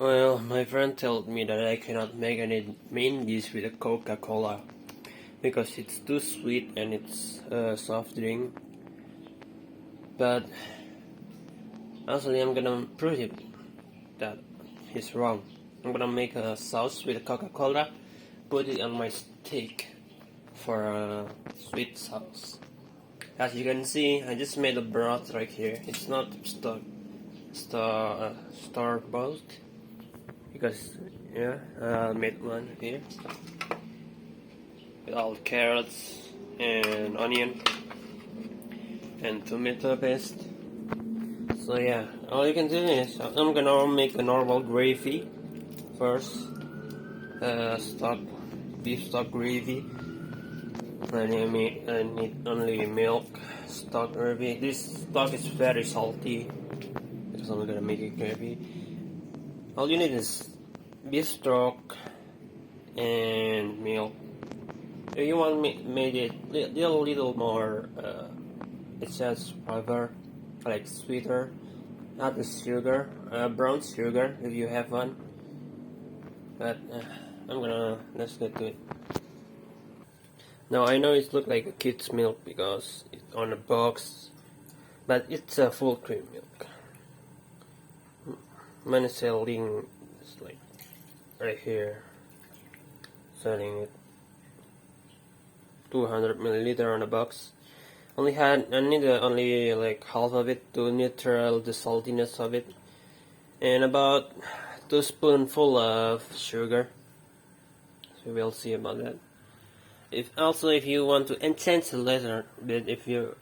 Well, my friend told me that I cannot make any main dish with a Coca-Cola because it's too sweet and it's a soft drink. But actually, I'm gonna prove it that he's wrong. I'm gonna make a sauce with a Coca-Cola, put it on my steak for a sweet sauce. As you can see, I just made a broth right here. It's not store bought because I made one here with all carrots and onion and tomato paste. So yeah, all you can do is I'm gonna make a normal gravy first. Beef stock gravy. I need only milk stock gravy. This stock is very salty because I'm gonna make it gravy. All you need is beef stock and milk. If you want made it little more, it says flavor, like sweeter, not the sugar, brown sugar if you have one. But let's get to it. Now I know it looks like a kid's milk because it's on a box, but it's a full cream milk. Mine is selling, it's like right here, selling it 200 milliliter on a box. I need only like half of it to neutral the saltiness of it, and about 2 spoonful of sugar. So we'll see about that. If you want to enhance a little bit, if you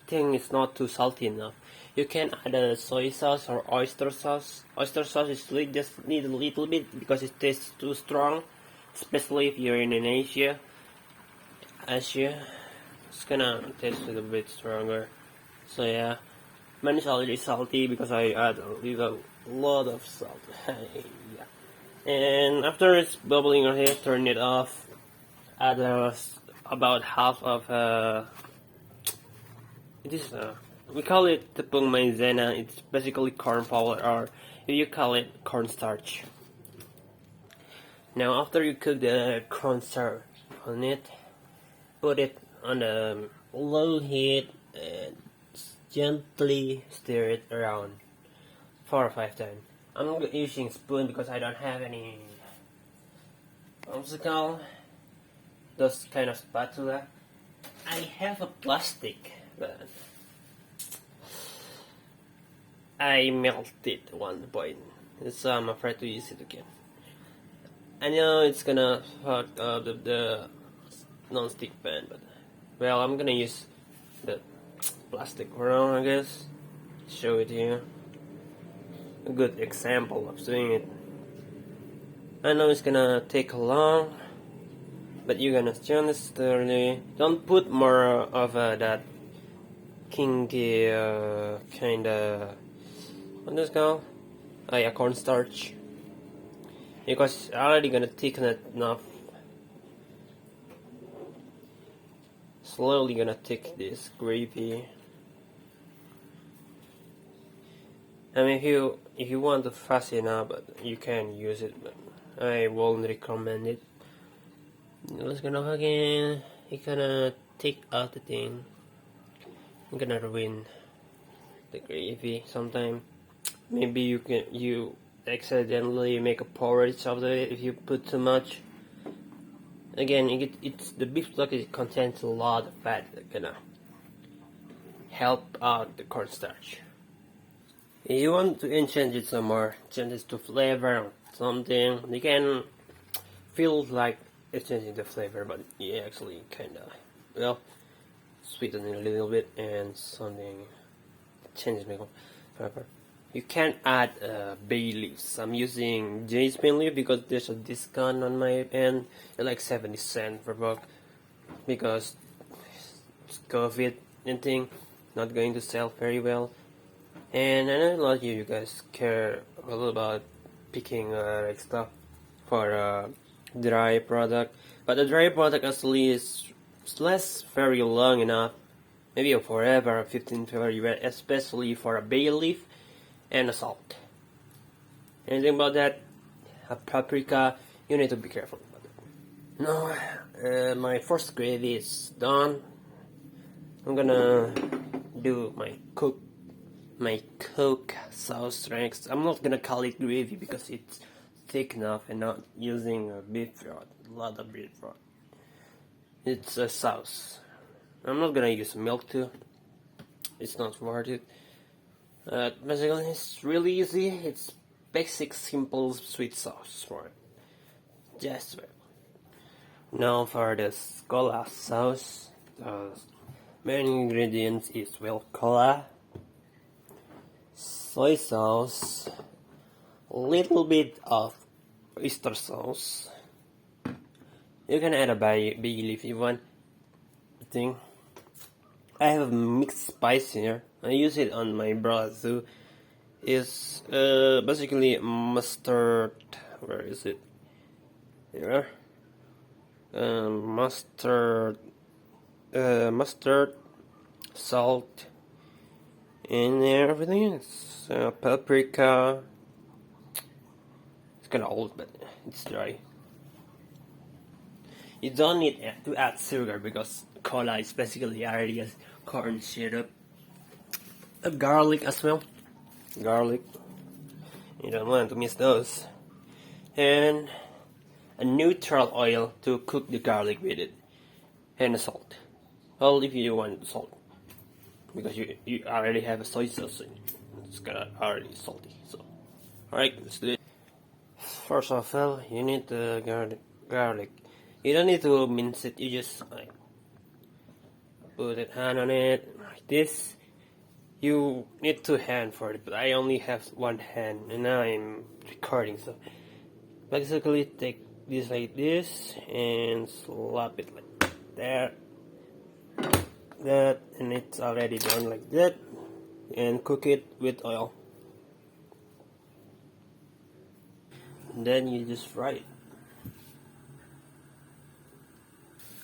think it's not too salty enough, you can add a soy sauce or oyster sauce. Oyster sauce is just need a little bit because it tastes too strong, especially if you're in Asia. It's gonna taste a little bit stronger. So yeah, mine is already salty because I add a lot of salt. Yeah. And after it's bubbling right here, turn it off. Add about half of we call it tepung maizena. It's basically corn flour, or if you call it cornstarch. Now after you cook the cornstarch on it, put it on a low heat and gently stir it around 4 or 5 times. I'm using spoon because I don't have any those kind of spatula. I have a plastic, but I melted at one point, so I'm afraid to use it again. I know it's gonna fuck up the non-stick pan, but well, I'm gonna use the plastic round, I guess. Show it here. A good example of doing it. I know it's gonna take long, but you're gonna turn this slowly. Don't put more of that kinky kinda, what is it called? Yeah, cornstarch. Because it's already gonna thicken it enough. Slowly gonna take this gravy. I mean, if you want to fasten up, but you can use it, but I won't recommend it. Let's go again. You gonna take out the thing. I'm gonna ruin the gravy sometime. Maybe you accidentally make a porridge of it if you put too much. Again, it's the beef stock. It contains a lot of fat that gonna help out the cornstarch. If you want to enhance it some more, change it to flavor something. You can feel like it's changing the flavor, but you actually kinda sweeten it a little bit and something changes my flavor. You can add bay leaves. I'm using jasmine leaf because there's a discount on my end. It's like 70 cents per box because it's COVID and thing, not going to sell very well. And I know a lot of you guys care a lot about picking like stuff for dry product, but the dry product actually is less very long enough, maybe forever, 15 February, especially for a bay leaf and a salt. Anything about that? have paprika, you need to be careful about it. Now, my first gravy is done. I'm gonna do my Coke sauce next. I'm not gonna call it gravy because it's thick enough and not using a beef broth, a lot of beef broth. It's a sauce. I'm not gonna use milk too. It's not worth it. Basically, it's really easy. It's basic, simple, sweet sauce for it. Just well. Now for the cola sauce. The main ingredients is cola, soy sauce, a little bit of oyster sauce. You can add a bay leaf if you want. I have a mixed spice here. I use it on my broth too. It's basically mustard. Where is it? Here. Mustard, salt, and everything. It's paprika. It's kind of old, but it's dry. You don't need to add sugar because cola is basically already has corn syrup. Garlic as well. Garlic. You don't want to miss those. And a neutral oil to cook the garlic with it. And salt. Well, if you want salt. Because you already have a soy sauce. It's gonna already salty. So, alright, let's do it. First of all, you need the garlic. You don't need to mince it. You just like put a hand on it like this. You need 2 hands for it, but I only have 1 hand, and now I'm recording. So basically, take this like this and slap it like that, and it's already done like that. And cook it with oil. And then you just fry it.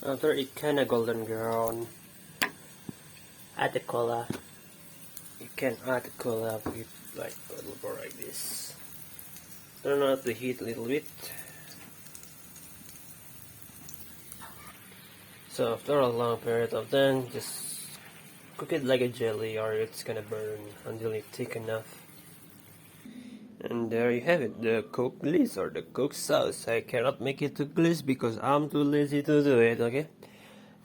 After it kinda golden brown, add the cola. You can add the cola with like a little more like this. Turn out the heat a little bit. So after a long period of time, just cook it like a jelly or it's gonna burn until it's thick enough. And there you have it, the Coke glaze or the Coke sauce. I cannot make it too glaze because I'm too lazy to do it, okay?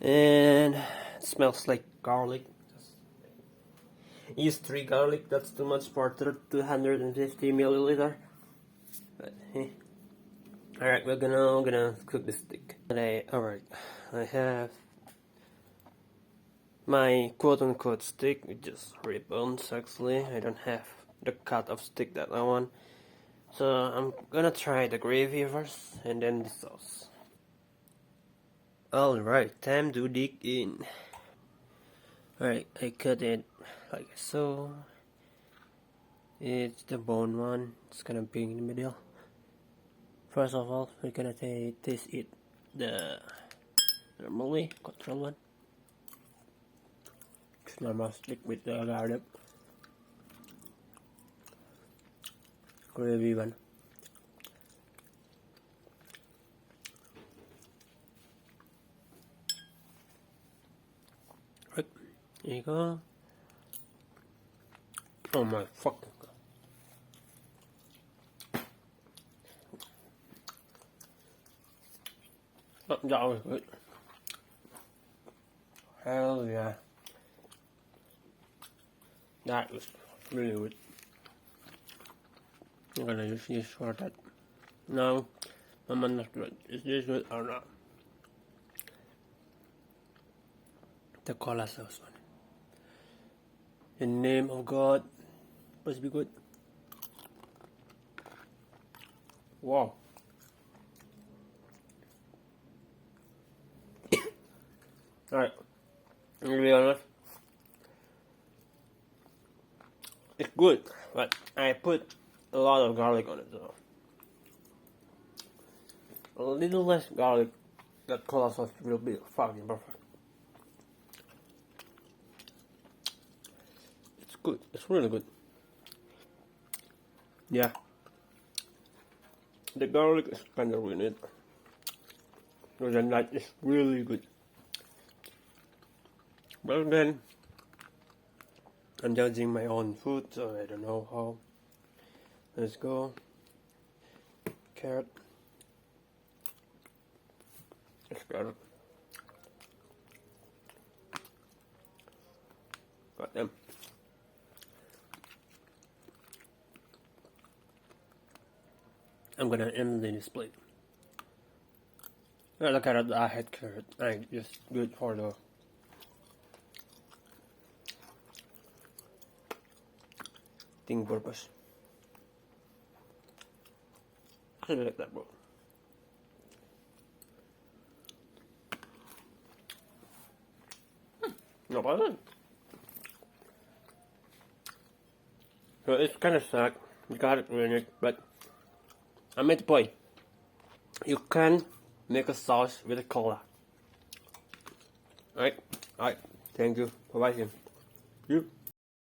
And it smells like garlic. Use 3 garlic, that's too much for 250 milliliter. But hey. Alright, we're gonna cook the steak. Alright, I have my quote-unquote steak with just rib bones. Actually, I don't have the cut of steak that I want, so I'm gonna try the gravy first and then the sauce. Alright, time to dig in. Alright, I cut it like so. It's the bone one. It's gonna be in the middle. First of all, we're gonna taste it the normally control one. It's normal stick with the garlic. Gravy one. Right, here you go. Oh my fucking god. Oh, that was good. Hell yeah. That was really good. I'm gonna use this for that. No, I'm not good. Is this good or not? The cola sauce one. In the name of God, must be good. Wow. Alright, I'm gonna be honest. It's good, but I put a lot of garlic on it, so a little less garlic. That cola sauce will be fucking perfect. It's good. It's really good. Yeah. The garlic is kind of in it. So the nut is really good. But then, I'm judging my own food, so I don't know how. Let's go. Carrot. It's carrot. Got them. I'm gonna empty this plate. The carrot, I had carrot. I just good for the thing purpose. I like that, bro. Not bad. So it's kind of stuck. You got it in it, but I made the point. You can make a sauce with a cola. Alright. Thank you for watching. You.